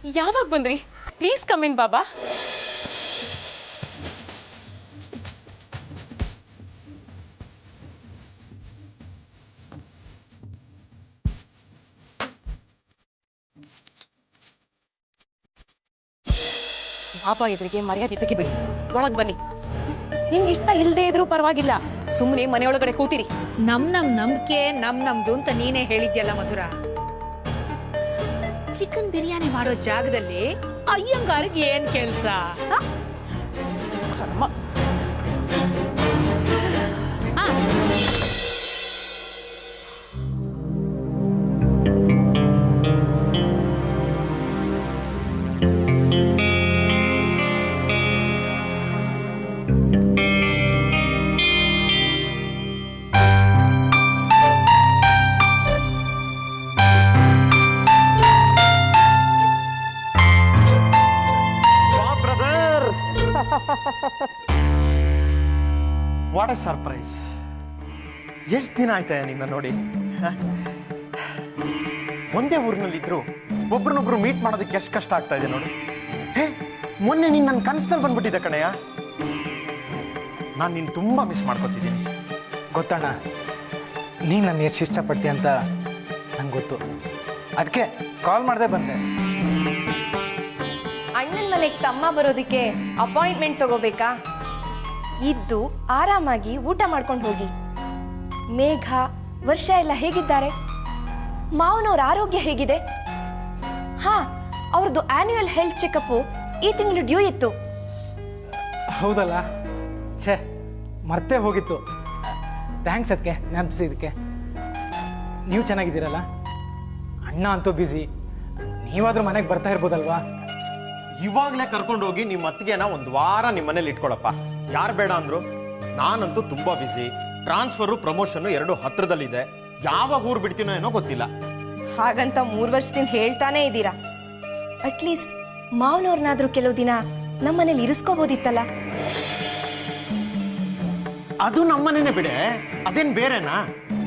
ಯಾವಾಗ ಬಂದ್ರಿ? Please come in ಬಾಬಾ. ಬಾಬಾ ಎದುರಿಗೆ ಮರ್ಯಾದೆ ತೆಗಿಬೇಡಿ, ಒಳಗ್ ಬನ್ನಿ. ನಿಮ್ಗೆ ಇಷ್ಟ ಇಲ್ಲದೆ ಇದ್ರೂ ಪರವಾಗಿಲ್ಲ, ಸುಮ್ಮನೆ ಮನೆಯೊಳಗಡೆ ಕೂತಿರಿ. ನಮ್ ನಂಬಿಕೆ ನಮ್ದು ಅಂತ ನೀನೇ ಹೇಳಿದ್ಯಲ್ಲ ಮಧುರ. ಚಿಕನ್ ಬಿರಿಯಾನಿ ಮಾಡೋ ಜಾಗದಲ್ಲಿ ಅಯ್ಯಂಗಾರಿಗೆ ಏನ್ ಕೆಲ್ಸ? What A surprise. ಎಷ್ಟು ದಿನ ಆಯ್ತಾ ನಿನ್ನ ನೋಡಿ. ಒಂದೇ ಊರಿನಲ್ಲಿದ್ರು ಒಬ್ರನ್ನೊಬ್ರು ಮೀಟ್ ಮಾಡೋದಕ್ಕೆ ಎಷ್ಟು ಕಷ್ಟ ಆಗ್ತಾ ಇದೆ ನೋಡಿ. ಮೊನ್ನೆ ನೀನ್ ನನ್ನ ಕನಸಲ್ಲಿ ಬಂದ್ಬಿಟ್ಟಿದ್ದೆ ಕಣಯ್ಯ. ನಾನು ನಿನ್ ತುಂಬಾ ಮಿಸ್ ಮಾಡ್ಕೊತಿದ್ದೀನಿ. ಗೊತ್ತಣ್ಣ, ನೀನು ನನ್ನ ಎಷ್ಟು ಇಷ್ಟಪಡ್ತೀಯ ಅಂತ ನಂಗೆ ಗೊತ್ತು. ಅದಕ್ಕೆ ಕಾಲ್ ಮಾಡದೆ ಬಂದೆ. ಅಣ್ಣನ ಮನೆಗೆ ತಮ್ಮ ಬರೋದಕ್ಕೆ ಅಪಾಯಿಂಟ್ಮೆಂಟ್ ತಗೋಬೇಕಾ? ಇದ್ದು ಆರಾಮಾಗಿ ಊಟ ಮಾಡ್ಕೊಂಡು ಹೋಗಿ. ಮೇಘ, ವರ್ಷ ಎಲ್ಲ ಹೇಗಿದ್ದಾರೆ? ಮಾವನವ್ರ ಆರೋಗ್ಯ ಹೇಗಿದೆ? ಹಾ, ಅವ್ರದ್ದು ಆನ್ಯುವಲ್ ಹೆಲ್ತ್ ಚೆಕಪ್ ಈ ತಿಂಗಳು ಡ್ಯೂ ಇತ್ತು. ಹೌದಲ್ಲ, ಛೇ ಮರ್ತೇ ಹೋಗಿತ್ತು. ಥ್ಯಾಂಕ್ಸ್ ಅದಕ್ಕೆ ನೆನಪಿಸಿದಕ್ಕೆ. ನೀವು ಚೆನ್ನಾಗಿದ್ದೀರಲ್ಲ? ಅಣ್ಣ ಅಂತೂ ಬ್ಯುಸಿ, ನೀವಾದ್ರೂ ಮನೆಗೆ ಬರ್ತಾ ಇರ್ಬೋದಲ್ವಾ? ಇವಾಗಲೇ ಕರ್ಕೊಂಡೋಗಿ ನಿಮ್ಮ ಅತ್ತಿಗೆನ ಒಂದು ವಾರ ನಿಮ್ಮ ಮನೇಲಿ ಇಟ್ಕೊಳಪ್ಪ. ಯಾರು ಬೇಡ ಅಂದ್ರು? ನಾನಂತೂ ತುಂಬಾ ಬಿಸಿ. ಟ್ರಾನ್ಸ್ಫರು ಪ್ರಮೋಷನ್ ಎರಡು ಹತ್ರದಲ್ಲಿದೆ. ಯಾವಾಗ ಊರು ಬಿಡ್ತೀನೋ ಏನೋ ಗೊತ್ತಿಲ್ಲ. ಹಾಗಂತ 3 ವರ್ಷದಿಂದ ಹೇಳ್ತಾನೆ ಇದ್ದೀರಾ. ಅಟ್ಲೀಸ್ಟ್ ಮಾವನವ್ರನ್ನಾದ್ರೂ ಕೆಲವು ದಿನ ನಮ್ಮನೇಲಿ ಇರಿಸ್ಕೋಬೋದಿತ್ತಲ್ಲ. ಅದು ನಮ್ಮನೇನೆ ಬಿಡೆ, ಅದೇನ್ ಬೇರೆನಾ?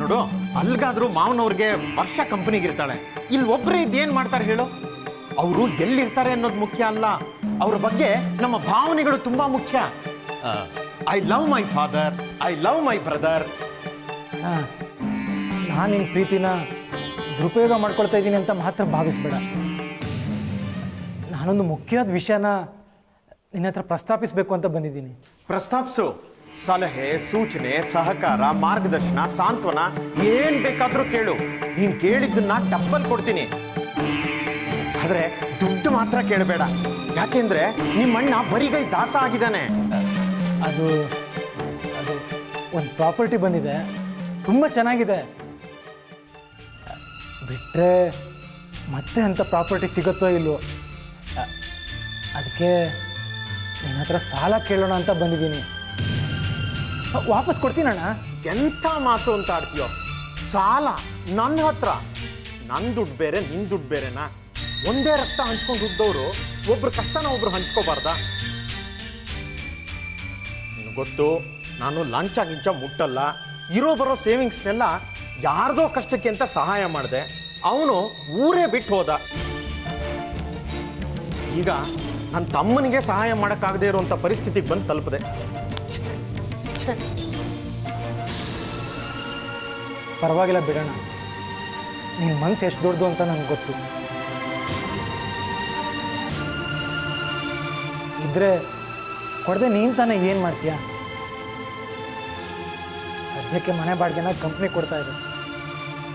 ನೋಡು, ಅಲ್ಗಾದ್ರೂ ಮಾವನವ್ರಿಗೆ ವರ್ಷ ಕಂಪನಿಗಿರ್ತಾಳೆ. ಇಲ್ಲಿ ಒಬ್ರೇ ಇದೇನ್ ಮಾಡ್ತಾರೆ ಹೇಳು? ಅವರು ಎಲ್ಲಿರ್ತಾರೆ ಅನ್ನೋದು ಮುಖ್ಯ ಅಲ್ಲ, ಅವ್ರ ಬಗ್ಗೆ ನಮ್ಮ ಭಾವನೆಗಳು ತುಂಬಾ ಮುಖ್ಯ. I love my father, I love my brother. ನಾನು ನಿನ್ನ ಪ್ರೀತಿನ ದುರುಪಯೋಗ ಮಾಡ್ಕೊಳ್ತಾ ಇದ್ದೀನಿ ಅಂತ ಮಾತ್ರ ಭಾವಿಸ್ಬೇಡ. ನಾನೊಂದು ಮುಖ್ಯವಾದ ವಿಷಯನ ನಿನ್ನ ಹತ್ರ ಪ್ರಸ್ತಾಪಿಸಬೇಕು ಅಂತ ಬಂದಿದ್ದೀನಿ. ಪ್ರಸ್ತಾಪಿಸು. ಸಲಹೆ, ಸೂಚನೆ, ಸಹಕಾರ, ಮಾರ್ಗದರ್ಶನ, ಸಾಂತ್ವನ ಏನ್ ಬೇಕಾದ್ರೂ ಕೇಳು. ನೀನ್ ಕೇಳಿದ್ದನ್ನ ಡಬ್ಬಲ್ ಕೊಡ್ತೀನಿ. ಆದ್ರೆ ದುಡ್ಡು ಮಾತ್ರ ಕೇಳಬೇಡ. ಯಾಕೆಂದ್ರೆ ನಿಮ್ಮಣ್ಣ ಬರಿಗೈ ದಾಸ ಆಗಿದ್ದಾನೆ. ಅದು ಒಂದು ಪ್ರಾಪರ್ಟಿ ಬಂದಿದೆ, ತುಂಬ ಚೆನ್ನಾಗಿದೆ. ಬಿಟ್ಟರೆ ಮತ್ತೆ ಅಂಥ ಪ್ರಾಪರ್ಟಿ ಸಿಗುತ್ತೋ ಇಲ್ವೋ, ಅದಕ್ಕೆ ನಿನ್ನ ಹತ್ರ ಸಾಲ ಕೇಳೋಣ ಅಂತ ಬಂದಿದ್ದೀನಿ. ವಾಪಸ್ ಕೊಡ್ತೀನಣ್ಣ. ಎಂಥ ಮಾತು ಅಂತ ಆಡ್ತೀಯೋ? ಸಾಲ ನನ್ನ ಹತ್ರ? ನನ್ನ ದುಡ್ಡು ಬೇರೆ, ನಿನ್ ದುಡ್ಡು ಬೇರೆನಾ? ಒಂದೇ ರಕ್ತ ಹಂಚ್ಕೊಂಡು ಹುಟ್ಟಿದವರು ಒಬ್ರು ಕಷ್ಟನ ಒಬ್ರು ಹಂಚ್ಕೋಬಾರ್ದ? ನಿನಗೆ ಗೊತ್ತು, ನಾನು ಲಂಚ ಗಿಂಚ ಮುಟ್ಟಲ್ಲ. ಇರೋ ಬರೋ ಸೇವಿಂಗ್ಸ್ನೆಲ್ಲ ಯಾರ್ದೋ ಕಷ್ಟಕ್ಕೆ ಅಂತ ಸಹಾಯ ಮಾಡಿದೆ. ಅವನು ಊರೇ ಬಿಟ್ಟು ಹೋದ. ಈಗ ನನ್ನ ತಮ್ಮನಿಗೆ ಸಹಾಯ ಮಾಡೋಕ್ಕಾಗದೇ ಇರುವಂಥ ಪರಿಸ್ಥಿತಿಗೆ ಬಂದು ತಲುಪದೆ. ಪರವಾಗಿಲ್ಲ ಬಿಡೋಣ. ನಿನ್ನ ಮನಸ್ಸು ಎಷ್ಟು ದೊಡ್ಡದು ಅಂತ ನನಗೆ ಗೊತ್ತು. ಇದ್ರೆ ಕೊಡದೆ ನೀನು ತಾನೇ ಏನು ಮಾಡ್ತೀಯ? ಸದ್ಯಕ್ಕೆ ಮನೆ ಬಾಡಿಗೆನ ಕಂಪ್ನಿ ಕೊಡ್ತಾ ಇದೆ.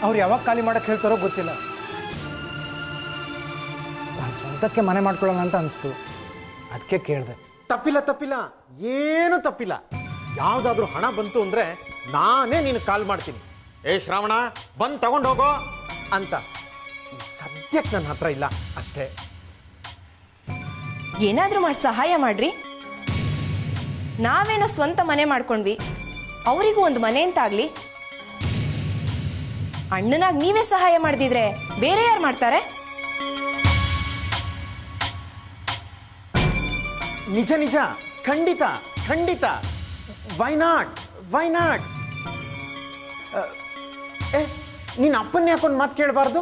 ಅವ್ರು ಯಾವಾಗ ಖಾಲಿ ಮಾಡೋಕ್ಕೆ ಹೇಳ್ತಾರೋ ಗೊತ್ತಿಲ್ಲ. ನಾನು ಸ್ವಂತಕ್ಕೆ ಮನೆ ಮಾಡ್ಕೊಳ್ಳೋಣ ಅಂತ ಅನಿಸ್ತು, ಅದಕ್ಕೆ ಕೇಳಿದೆ. ತಪ್ಪಿಲ್ಲ, ಏನು ತಪ್ಪಿಲ್ಲ. ಯಾವುದಾದ್ರೂ ಹಣ ಬಂತು ಅಂದ್ರೆ ನಾನೇ ನೀನು ಕಾಲ್ ಮಾಡ್ತೀನಿ. ಏ ಶ್ರಾವಣ, ಬಂದು ತಗೊಂಡು ಹೋಗೋ ಅಂತ. ಸದ್ಯಕ್ಕೆ ನನ್ನ ಹತ್ರ ಇಲ್ಲ ಅಷ್ಟೇ. ಏನಾದ್ರೂ ಮಾಡಿ ಸಹಾಯ ಮಾಡ್ರಿ. ನಾವೇನೋ ಸ್ವಂತ ಮನೆ ಮಾಡ್ಕೊಂಡ್ವಿ, ಅವರಿಗೂ ಒಂದು ಮನೆ ಅಂತಾಗ್ಲಿ. ಅಣ್ಣನಾಗ ನೀವೇ ಸಹಾಯ ಮಾಡ್ದಿದ್ರೆ ಬೇರೆ ಯಾರು ಮಾಡ್ತಾರೆ? ನಿಜ, ಖಂಡಿತ. Why not? ನಿನ್ನ ಅಪ್ಪನ್ನ ಯಾಕೊಂದು ಮಾತು ಕೇಳಬಾರ್ದು?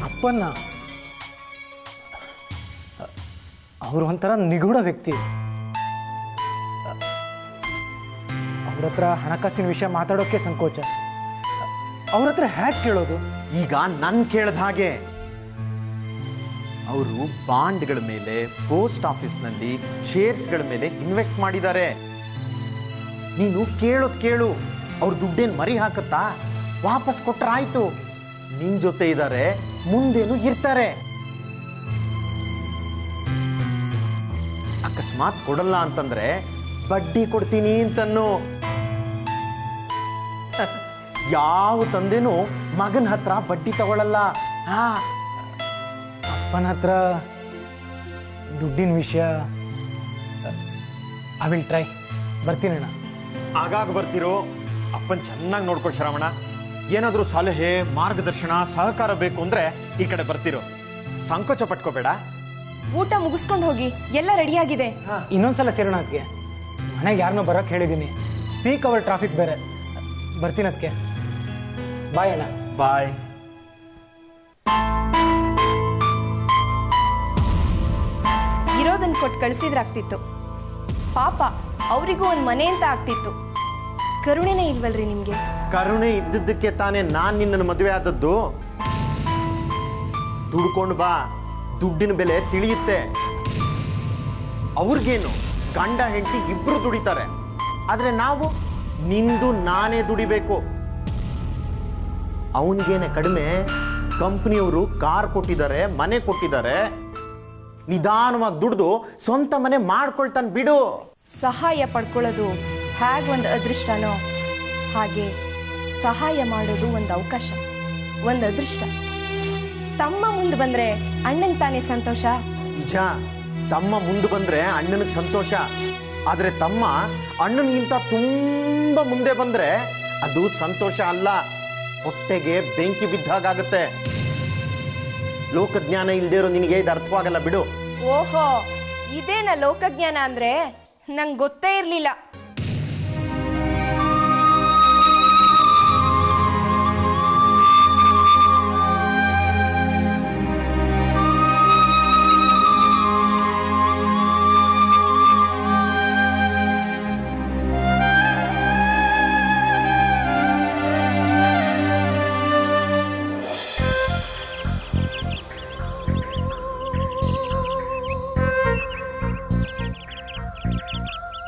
ಅಪ್ಪನ್ನ ಅವರು ಒಂಥರ ನಿಗೂಢ ವ್ಯಕ್ತಿ. ಅವ್ರ ಹತ್ರ ಹಣಕಾಸಿನ ವಿಷಯ ಮಾತಾಡೋಕ್ಕೆ ಸಂಕೋಚ. ಅವ್ರ ಹತ್ರ ಹ್ಯಾಕ್ ಕೇಳೋದು? ಈಗ ನನ್ ಕೇಳ್ದ ಹಾಗೆ ಅವರು ಬಾಂಡ್ಗಳ ಮೇಲೆ, ಪೋಸ್ಟ್ ಆಫೀಸ್ನಲ್ಲಿ ಶೇರ್ಸ್ಗಳ ಮೇಲೆ ಇನ್ವೆಸ್ಟ್ ಮಾಡಿದ್ದಾರೆ. ನೀನು ಕೇಳೋದ್ ಕೇಳು, ಅವ್ರ ದುಡ್ಡೇನು ಮರಿ ಹಾಕತ್ತಾ? ವಾಪಸ್ ಕೊಟ್ರಾಯ್ತು. ನಿನ್ ಜೊತೆ ಇದ್ದಾರೆ, ಮುಂದೇನು ಇರ್ತಾರೆ. ಅಕಸ್ಮಾತ್ ಕೊಡಲ್ಲ ಅಂತಂದ್ರೆ ಬಡ್ಡಿ ಕೊಡ್ತೀನಿ ಅಂತನ್ನು. ಯಾವ ತಂದೆನೂ ಮಗನ ಹತ್ರ ಬಡ್ಡಿ ತಗೊಳ್ಳಲ್ಲ. ಅಪ್ಪನ ಹತ್ರ ದುಡ್ಡಿನ ವಿಷಯ ಐ ವಿಲ್ ಟ್ರೈ. ಬರ್ತೀನಣ್ಣ. ಆಗಾಗ ಬರ್ತಿರೋ. ಅಪ್ಪನ್ ಚೆನ್ನಾಗಿ ನೋಡ್ಕೊ ಶ್ರವಣ. ಏನಾದ್ರೂ ಸಲಹೆ, ಮಾರ್ಗದರ್ಶನ, ಸಹಕಾರ ಬೇಕು ಅಂದ್ರೆ ಈ ಕಡೆ ಬರ್ತಿರೋ. ಸಂಕೋಚ ಪಟ್ಕೋಬೇಡ. ಊಟ ಮುಗಿಸ್ಕೊಂಡು ಹೋಗಿ, ಎಲ್ಲ ರೆಡಿಯಾಗಿದೆ. ಇನ್ನೊಂದ್ಸಲ ಸೇರೋಣ ಅದಕ್ಕೆ. ಮನೆಗೆ ಯಾರನ್ನೋ ಬರೋಕ್ಕೆ ಹೇಳಿದ್ದೀನಿ. ಪೀಕ್ ಅವರ್ ಟ್ರಾಫಿಕ್ ಬೇರೆ. ಬರ್ತೀನಿ ಅದಕ್ಕೆ. ಬಾಯ್ ಅಣ್ಣ. ಬಾಯ್. ಇರೋದನ್ನ ಕೊಟ್ಟು ಕಳಿಸಿದ್ರಾಗ್ತಿತ್ತು. ಪಾಪ ಅವರಿಗೂ ಒಂದು ಮನೆ ಅಂತ ಆಗ್ತಿತ್ತು. ಕರುಣೆನೇ ಇಲ್ವಲ್ರಿ ನಿಮ್ಗೆ? ಕರುಣೆ ಇದ್ದಿದ್ದಕ್ಕೆ ತಾನೇ ನಾನ್ ನಿನ್ನನ್ನು ಮದುವೆ ಆದದ್ದು. ದುಡ್ಕೊಂಡು ಬಾ, ದುಡ್ಡಿನ ಬೆಲೆ ತಿಳಿಯುತ್ತೆ. ಅವ್ರಿಗೇನು, ಗಂಡ ಹೆಂಡತಿ ಇಬ್ರು ದುಡಿತಾರೆ. ಆದ್ರೆ ನಾವು ನಿಂದು ನಾನೇ ದುಡಿಬೇಕು. ಅವನಿಗೇನೆ ಕಡಿಮೆ. ಕಂಪ್ನಿಯವರು ಕಾರ್ ಕೊಟ್ಟಿದ್ದಾರೆ, ಮನೆ ಕೊಟ್ಟಿದ್ದಾರೆ. ನಿಧಾನವಾಗಿ ದುಡ್ದು ಸ್ವಂತ ಮನೆ ಮಾಡ್ಕೊಳ್ತಾನೆ ಬಿಡು. ಸಹಾಯ ಪಡ್ಕೊಳ್ಳೋದು ಹೇಗೆ ಒಂದು ಅದೃಷ್ಟನೋ ಹಾಗೆ ಸಹಾಯ ಮಾಡೋದು ಒಂದು ಅವಕಾಶ, ಒಂದು ಅದೃಷ್ಟ. ತಮ್ಮ ಮುಂದೆ ಬಂದ್ರೆ ಅಣ್ಣಂಗೆ ತಾನೇ ಸಂತೋಷ. ನಿಜ, ತಮ್ಮ ಮುಂದೆ ಬಂದ್ರೆ ಅಣ್ಣನಿಗೆ ಸಂತೋಷ. ಆದ್ರೆ ತಮ್ಮ ಅಣ್ಣನಿಗಿಂತ ತುಂಬಾ ಮುಂದೆ ಬಂದ್ರೆ ಅದು ಸಂತೋಷ ಅಲ್ಲ, ಹೊಟ್ಟೆಗೆ ಬೆಂಕಿ ಬಿದ್ದಾಗತ್ತೆ. ಲೋಕಜ್ಞಾನ ಇಲ್ದೇ ಇರೋ ನಿನಗೆ ಇದು ಅರ್ಥವಾಗಲ್ಲ ಬಿಡು. ಓಹೋ, ಇದೇನ ಲೋಕಜ್ಞಾನ ಅಂದ್ರೆ? ನಂಗೆ ಗೊತ್ತೇ ಇರ್ಲಿಲ್ಲ.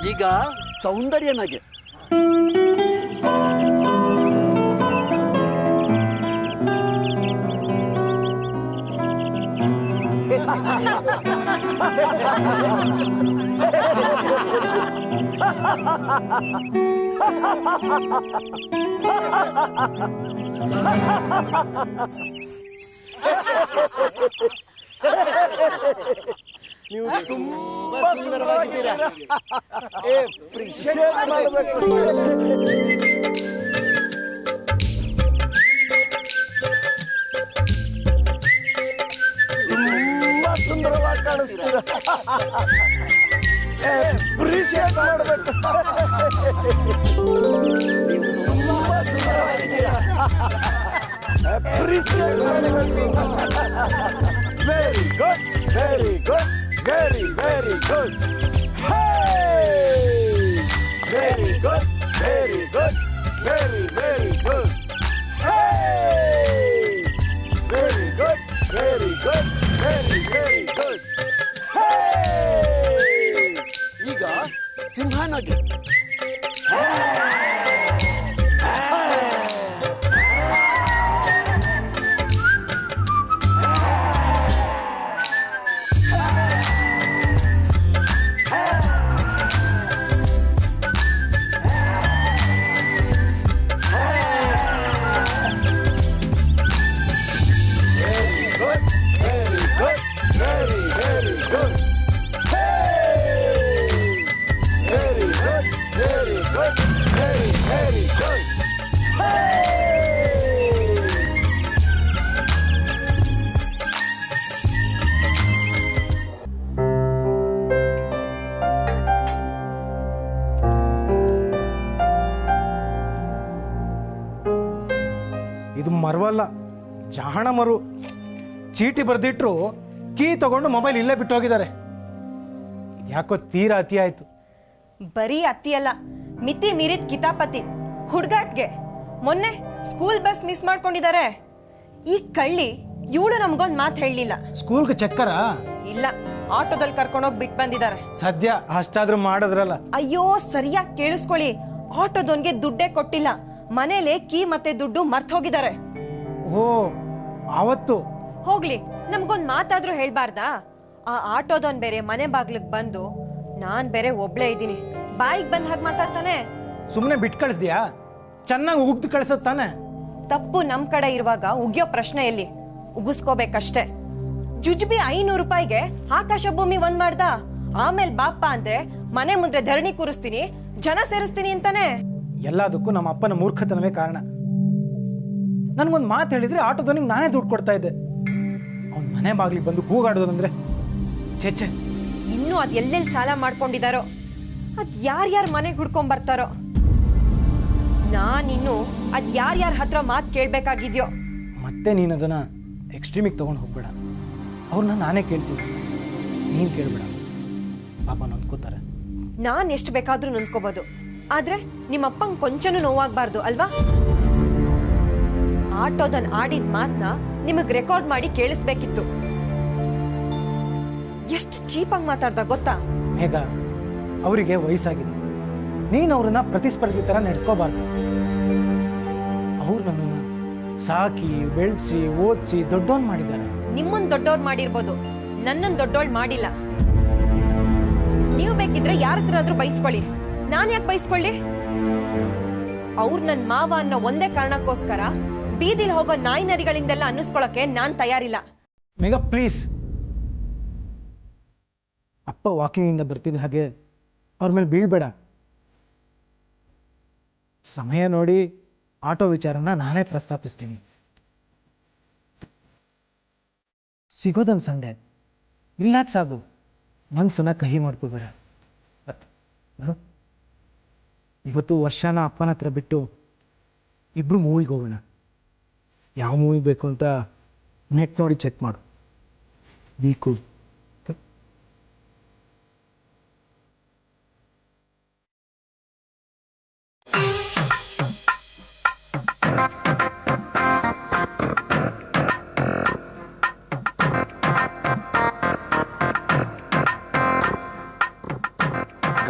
ಈಗ ಸೌಂದರ್ಯನಾಗೆ ನೀವು ತುಂಬಾ ಸುಂದರವಾಗಿದ್ದೀರಾ. ತುಂಬಾ ಸುಂದರವಾಗಿ ಕಾಣಿಸ್ತೀರಾ. ಅಪ್ರಿಷಿಯೇಟ್ ಮಾಡಬೇಕು. ನೀವು ತುಂಬಾ ಸುಂದರವಾಗಿದ್ದೀರಾ. ಅಪ್ರಿಷಿಯೇಟ್ ಮಾಡಬೇಕು. Very good, very good, very very good. Very good, very good, very very good. Very good, very good, very very good. ಈಗ ಸಿಂಹನಾಗಿ ಇದು ಮರವಲ್ಲ, ಜಾಣ ಮರು. ಚೀಟಿ ಬರೆದಿಟ್ರು ಕೀ ತಗೊಂಡು ಮೊಬೈಲ್ ಇಲ್ಲೇ ಬಿಟ್ಟು ಹೋಗಿದ್ದಾರೆ. ಯಾಕೋ ತೀರಾ ಅತಿ ಆಯ್ತು. ಬರೀ ಅತ್ತಿಯಲ್ಲ, ಮಿತಿ ಮೀರಿದ ಕಿತಾಪತಿ ಹುಡ್ಗಾಟ್ಗೆ. ಮೊನ್ನೆ ಸ್ಕೂಲ್ ಬಸ್ ಮಿಸ್ ಮಾಡ್ಕೊಂಡಿದ್ದಾರೆ. ಈ ಕಳ್ಳಿ ಇವಳು ನಮ್ಗೊಂದ್ ಮಾತು ಹೇಳಲಿಲ್ಲ. ಸ್ಕೂಲ್ಗೆ ಚಕ್ಕರ ಇಲ್ಲ, ಆಟೋದಲ್ಲಿ ಕರ್ಕೊಂಡೋಗಿ ಬಿಟ್ಟು ಬಂದಿದ್ದಾರೆ. ಸದ್ಯ ಅಷ್ಟಾದ್ರೂ ಮಾಡಿದ್ರಲ್ಲ. ಅಯ್ಯೋ, ಸರಿಯಾಗಿ ಕೇಳಿಸ್ಕೊಳ್ಳಿ, ಆಟೋದವನ್ಗೆ ದುಡ್ಡೇ ಕೊಟ್ಟಿಲ್ಲ. ಮನೇಲೆ ಕೀ ಮತ್ತೆ ದುಡ್ಡು ಮರ್ತ್ ಹೋಗಿದ್ದಾರೆ. ಓ, ಅವತ್ತು ಹೋಗ್ಲಿ, ನಮ್ಗೊಂದ್ ಮಾತಾದ್ರೂ ಹೇಳ್ಬಾರ್ದಾ? ಆ ಆಟೋದವನ್ ಬೇರೆ ಮನೆ ಬಾಗ್ಲಿಗ್ ಬಂದು, ನಾನ್ ಬೇರೆ ಒಬ್ಳೇ ಇದ್ದೀನಿ, ಬಾಯಿಗೆ ಬಂದ್ ಹಾಗೆ ಮಾತಾಡ್ತಾನೆ. ಸುಮ್ಮನೆ ಬಿಟ್ಟು ಕಳಿಸ್ದ್ಯಾ? ಚೆನ್ನಾಗಿ ಉಗ್ದು ಕಳ್ಸೋದ್ ತಾನೆ. ತಪ್ಪು ನಮ್ ಕಡೆ ಇರುವಾಗ ಉಗಿಯೋ ಪ್ರಶ್ನೆ ಎಲ್ಲಿ? ಉಗಿಸ್ಕೋಬೇಕಷ್ಟೇ. ಜುಜ್ಬಿ 500 ರೂಪಾಯಿಗೆ ಆಕಾಶ ಭೂಮಿ ಒಂದ್ ಮಾಡ್ದ. ಆಮೇಲೆ ಬಾಪ್ಪ ಅಂದ್ರೆ ಮನೆ ಮುಂದೆ ಧರಣಿ ಕೂರಿಸ್ತೀನಿ, ಜನ ಸೇರಿಸ್ತೀನಿ ಅಂತಾನೆ. ಎಲ್ಲದಕ್ಕೂ ನಮ್ಮ ಅಪ್ಪನ ಮೂರ್ಖತನವೇ ಕಾರಣ. ನನ್ಗೊಂದು ಮಾತು ಹೇಳಿದ್ರೆ ಆಟೋದವನಿಗೆ ನಾನೇ ದುಡ್ಡು ಕೊಡ್ತಾ ಇದ್ದೆ. ಅವ್ನ ಮನೆ ಬಾಗ್ಲಿಗೆ ಬಂದು ಕೂಗಾಡೋದಂದ್ರೆ ಛೆ. ಇನ್ನು ಅದ್ ಎಲ್ಲೆಲ್ಲಿ ಸಾಲ ಮಾಡ್ಕೊಂಡಿದಾರೋ, ಅದ್ ಯಾರ್ಯಾರ ಮನೆಗೆ ಹುಡ್ಕೊಂಡ್ ಬರ್ತಾರೋ. ನಾನಿನ್ನು ಅದ್ ಯಾರ್ಯಾರ ಹತ್ರ ಮಾತು ಕೇಳ್ಬೇಕಾಗಿದ್ಯೋ. ಮತ್ತೆ ನೀನು ಅದನ್ನ ಎಕ್ಸ್ಟ್ರೀಮಿಗೆ ತಗೊಂಡು ಹೋಗ್ಬೇಡ. ಅವ್ರನ್ನ ನಾನೇ ಕೇಳ್ತೀನಿ, ನೀನ್ ಕೇಳ್ಬೇಡ. ಪಾಪ ನೊಂದ್ಕೋತಾರೆ. ನಾನ್ ಎಷ್ಟು ಬೇಕಾದ್ರೂ ನೊಂದ್ಕೋಬಹುದು, ಆದ್ರೆ ನಿಮ್ಮಪ್ಪಂಗ್ ಕೊಂಚನೂ ನೋವಾಗ್ಬಾರ್ದು ಅಲ್ವಾ? ಆಟೋದನ್ ಆಡಿದ ಮಾತನ್ನ ನಿಮಗ್ ರೆಕಾರ್ಡ್ ಮಾಡಿ ಕೇಳಿಸ್ಬೇಕಿತ್ತು. ಎಷ್ಟು ಚೀಪಾಗಿ ಮಾತಾಡ್ದ ಗೊತ್ತಾ? ಮೇಘ, ಅವರಿಗೆ ವಯಸ್ಸಾಗಿದೆ. ನೀನು ಅವ್ರನ್ನ ಪ್ರತಿಸ್ಪರ್ಧಿ ತರ ನಡೆಸ್ಕೋಬಾರ್ದು. ಅವ್ರು ನನ್ನನ್ನ ಸಾಕಿ ಬೆಳೆಸಿ ಓದಿಸಿ ದೊಡ್ಡವನ್ ಮಾಡಿದ್ದಾರೆ. ನಿಮ್ಮನ್ ದೊಡ್ಡವ್ರು ಮಾಡಿರ್ಬೋದು, ನನ್ನನ್ ದೊಡ್ಡೋಳ್ ಮಾಡಿಲ್ಲ. ನೀವು ಬೇಕಿದ್ರೆ ಯಾರ ಹತ್ರ ಆದ್ರೂ ಬೈಸ್ಕೊಳ್ಳಿ, ನಾನ್ ಯಾಕೆ ಬೈಸ್ಕೊಳ್ಳಿ? ಅವ್ರು ನನ್ ಮಾವ ಅನ್ನೋ ಒಂದೇ ಕಾರಣಕ್ಕೋಸ್ಕರ ಬೀದಿಲ್ ಹೋಗೋ ನಾಯಿ ನರಿಗಳಿಂದೆಲ್ಲ ಅನ್ನಿಸ್ಕೊಳಕ್ಕೆ ನಾನ್ ತಯಾರಿಲ್ಲ. ಮೇಘ ಪ್ಲೀಸ್. ಅಪ್ಪ ವಾಕಿಂಗ್ ಇಂದ ಬರ್ತಿದ್ದ ಹಾಗೆ ಅವ್ರ ಮೇಲೆ ಬೀಳ್ಬೇಡ. ಸಮಯ ನೋಡಿ ಆಟೋ ವಿಚಾರನ ನಾನೇ ಪ್ರಸ್ತಾಪಿಸ್ತೀನಿ. ಸಿಗೋದೊಂದು ಸಂಡೆ, ರಿಲ್ಯಾಕ್ಸ್ ಆಗು, ಮನ್ಸನ್ನ ಕಹಿ ಮಾಡ್ಕೋಬೇಡ. ಇವತ್ತು ವರ್ಷನ ಅಪ್ಪನ ಹತ್ರ ಬಿಟ್ಟು ಇಬ್ರು ಮೂವಿಗೆ ಹೋಗೋಣ. ಯಾವ ಮೂವಿ ಬೇಕು ಅಂತ ನೆಟ್ ನೋಡಿ ಚೆಕ್ ಮಾಡು. Week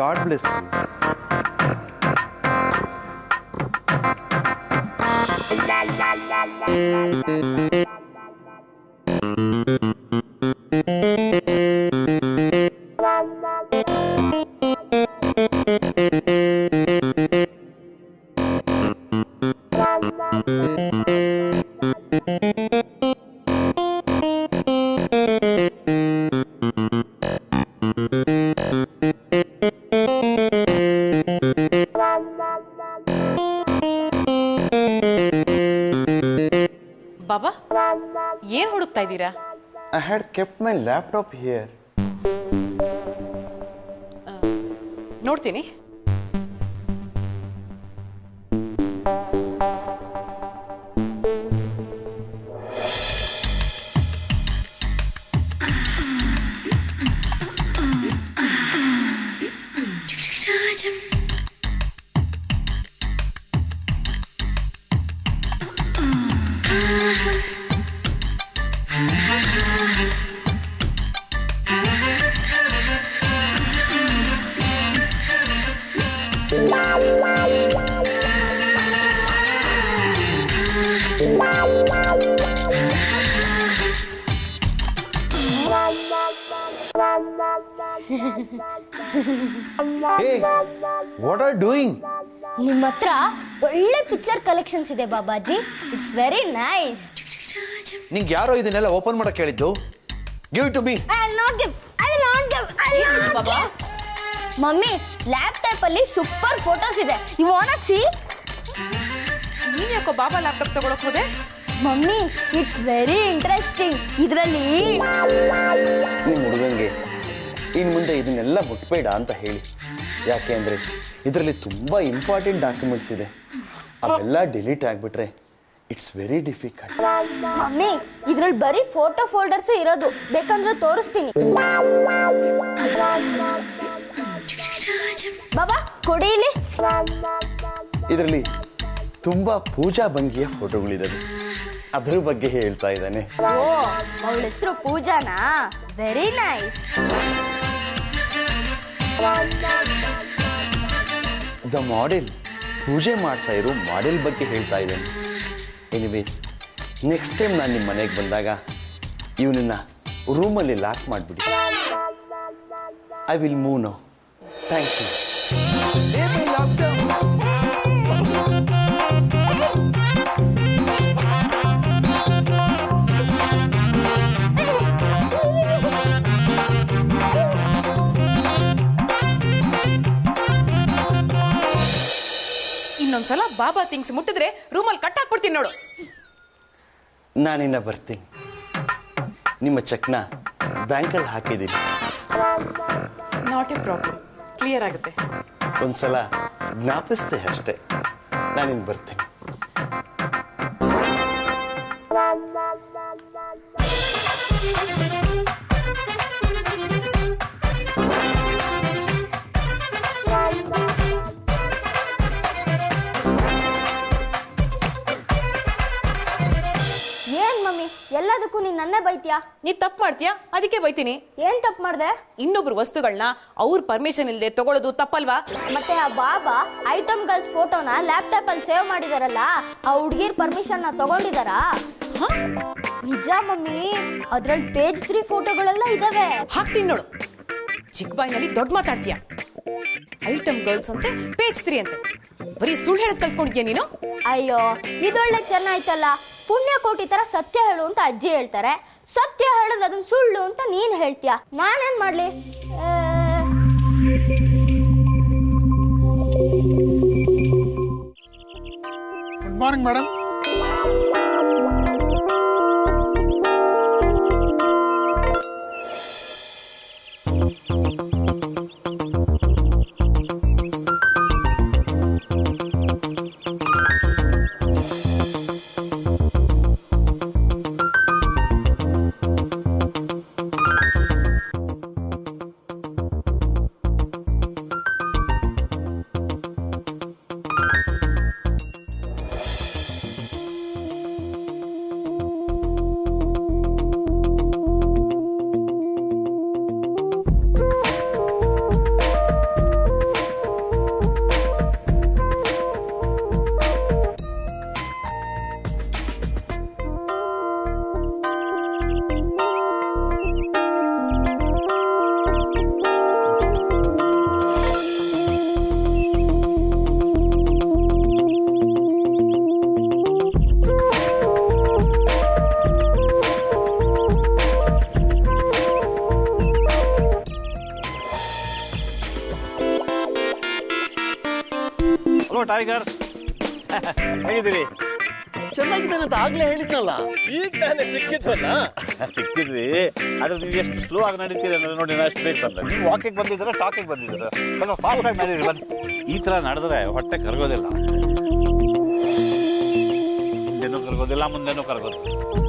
God bless you. ಬಾಬಾ, ಏನ್ ಹುಡುಕ್ತಾ ಇದ್ದೀರಾ? I had kept my laptop here. ನೋಡ್ತೀನಿ. Hey, what are you doing? ನಿಮ್ಮ ಹತ್ರ ಒಳ್ಳೆ ಪಿಕ್ಚರ್ ಕಲೆಕ್ಷನ್ಸ್ ಇದೆ ಬಾಬಾಜಿ. It's very nice. ನಿಂಗೆ ಯಾರೋ ಇದನ್ನೆಲ್ಲ ಓಪನ್ ಮಾಡಕ್ಕೆ ಹೇಳಿದ್ದು? Give it to me. I will not give. Mummy, laptop ಅಲ್ಲಿ ಸೂಪರ್ ಫೋಟೋಸ್ ಇದೆ. You want to see? ನೀನ್ ಯಾಕೋ ಬಾಬಾ ಲ್ಯಾಪ್ಟಾಪ್ ತಗೊಳಕ್ ಹೋದೆ? Mummy, it's very interesting. ಇದರಲ್ಲಿ ನಿಮ್ಮ ಹುಡುಗಂಗೆ ಇನ್ನು ಮುಂದೆ ಇದನ್ನೆಲ್ಲ ಮುಟ್ಬೇಡ ಅಂತ ಹೇಳಿ. ಯಾಕೆ ಅಂದರೆ ಇದರಲ್ಲಿ ತುಂಬ ಇಂಪಾರ್ಟೆಂಟ್ ಡಾಕ್ಯುಮೆಂಟ್ಸ್ ಇದೆ. ಅವೆಲ್ಲ ಡಿಲೀಟ್ ಆಗಿಬಿಟ್ರೆ ಇಟ್ಸ್ ವೆರಿ ಡಿಫಿಕಲ್ಟ್. ಮಮ್ಮಿ, ಇದರಲ್ಲಿ ಬರೀ ಫೋಟೋ ಫೋಲ್ಡರ್ಸ್ ಇರೋದು. ಬೇಕಂದ್ರೆ ತೋರಿಸ್ತೀನಿ. ಬಾಬಾ ಕೊಡಿ ಇಲ್ಲಿ. ಇದರಲ್ಲಿ ತುಂಬಾ ಪೂಜಾ ಭಂಗಿಯ ಫೋಟೋಗಳಿದ್ದಾವೆ, ಅದ್ರ ಬಗ್ಗೆ ಹೇಳ್ತಾ ಇದ್ದಾನೆ. ಓ ಅವಳ ಹೆಸರು ಪೂಜಾನಾ? Very nice. ದ ಮಾಡೆಲ್, ಪೂಜೆ ಮಾಡ್ತಾ ಇರೋ ಮಾಡೆಲ್ ಬಗ್ಗೆ ಹೇಳ್ತಾ ಇದ್ದಾನೆ. ಎನಿವೇಸ್, ನೆಕ್ಸ್ಟ್ ಟೈಮ್ ನಾನು ನಿಮ್ಮ ಮನೆಗೆ ಬಂದಾಗ ಇವನನ್ನ ರೂಮಲ್ಲಿ ಲಾಕ್ ಮಾಡಿಬಿಡಿ. I will move now. Thank you. ಇನ್ನೊಂದ್ಸಲ ಬಾಬಾ ಥಿಂಗ್ಸ್ ಮುಟ್ಟಿದ್ರೆ ರೂಮಲ್ಲಿ ಕಟ್ ಹಾಕ್ಬಿಡ್ತೀನಿ ನೋಡು. ನಾನಿನ್ನ ಬರ್ತೀನಿ. ನಿಮ್ಮ ಚೆಕ್ನ ಬ್ಯಾಂಕಲ್ಲಿ ಹಾಕಿದ್ದೀನಿ. ನಾಟ್ ಎ ಪ್ರಾಬ್ಲಮ್, ಕ್ಲಿಯರ್ ಆಗುತ್ತೆ. ಒಂದ್ಸಲ ಜ್ಞಾಪಿಸ್ದೆ ಅಷ್ಟೇ. ನಾನಿನ್ನು ಬರ್ತೀನಿ. ಏನ್ ಮಮ್ಮಿ ಎಲ್ಲದಕ್ಕೂ ನೀನ್ ನನ್ನೇ ಬೈತ್ಯಾ? ನೀ ತಪ್ಪು ಮಾಡ್ತೀಯಾ, ಅದಕ್ಕೆ ಬೈತೀನಿ. ಏನ್ ತಪ್ಪು ಮಾಡ್ದೆ? ಇನ್ನೊಬ್ರು ವಸ್ತುಗಳನ್ನ ಅವ್ರ ಪರ್ಮಿಷನ್ ಇಲ್ಲದೆ ತಗೊಳ್ಳೋದು ತಪ್ಪಲ್ವಾ? ಮತ್ತೆ ಆ ಬಾಬಾ ಐಟಮ್ ಗರ್ಲ್ಸ್ ಫೋಟೋನ ಲ್ಯಾಪ್ಟಾಪ್ ಅಲ್ಲಿ ಸೇವ್ ಮಾಡಿದಾರಲ್ಲ, ಆ ಹುಡ್ಗಿರ್ ಪರ್ಮಿಷನ್ ನ ತಗೊಂಡಿದಾರಾ? ನಿಜ ಮಮ್ಮಿ, ಅದ್ರಲ್ಲಿ ಪೇಜ್ 3 ಫೋಟೋಗಳೆಲ್ಲ ಇದಾವೆ. ಹಾಕ್ತೀನಿ ನೋಡು. ಚಿಕ್ಕ ಬಾಯಿನಲ್ಲಿ ದೊಡ್ಡ ಮಾತಾಡ್ತೀಯ. ಐಟಮ್ ಗರ್ಲ್ಸ್ ಅಂತೆ, ಪೇಜ್ 3 ಅಂತೆ. ಬರೀ ಸುಳ್ಳು ಹೇಳೋದ್ ಕಲ್ತ್ಕೊಂಡಿದ್ಯಾ ನೀನು? ಅಯ್ಯೋ, ಇದೊಳ್ಳೆ ಚೆನ್ನಾಯ್ತಲ್ಲ. ಪುಣ್ಯಕೋಟಿ ತರ ಸತ್ಯ ಹೇಳು ಅಂತ ಅಜ್ಜಿ ಹೇಳ್ತಾರೆ. ಸತ್ಯ ಹೇಳಿದ್ರೆ ಅದನ್ನ ಸುಳ್ಳು ಅಂತ ನೀನ್ ಹೇಳ್ತೀಯ. ನಾನೇನ್ ಮಾಡ್ಲಿ? Good morning madam. ಟೈಗರ್, ಹೇಗಿದ್ದೀರಿ? ಚೆನ್ನಾಗಿದ್ದಾನೆ ಅಂತ ಆಗ್ಲೇ ಹೇಳಿದ್ನಲ್ಲ. ಈಗ ತಾನೇ ಸಿಕ್ಕಿದ್ವಲ್ಲ. ಸಿಕ್ಕಿದ್ವಿ, ಆದ್ರೆ ನೀವು ಎಷ್ಟು ಸ್ಲೋ ಆಗಿ ನಡೀತೀರಿ ಅಂದ್ರೆ ನೋಡಿ, ನಾನು ಅಷ್ಟು ಬೇಕು ಬಂದ. ನೀವು ವಾಕಿಂಗ್ ಬಂದಿದ್ದೀರಾ, ಟಾಕಿಂಗ್ ಬಂದಿದ್ದೀರಾ? ಸ್ವಲ್ಪ ಫಾಸ್ಟ್ ಆಗಿ ನಡೀರಿ. ಬನ್ನಿ, ಈ ತರ ನಡೆದ್ರೆ ಹೊಟ್ಟೆ ಕರಗೋದಿಲ್ಲ. ಹಿಂದೆನೂ ಕರಗೋದಿಲ್ಲ, ಮುಂದೆನೂ ಕರಗೋದಿಲ್ಲ.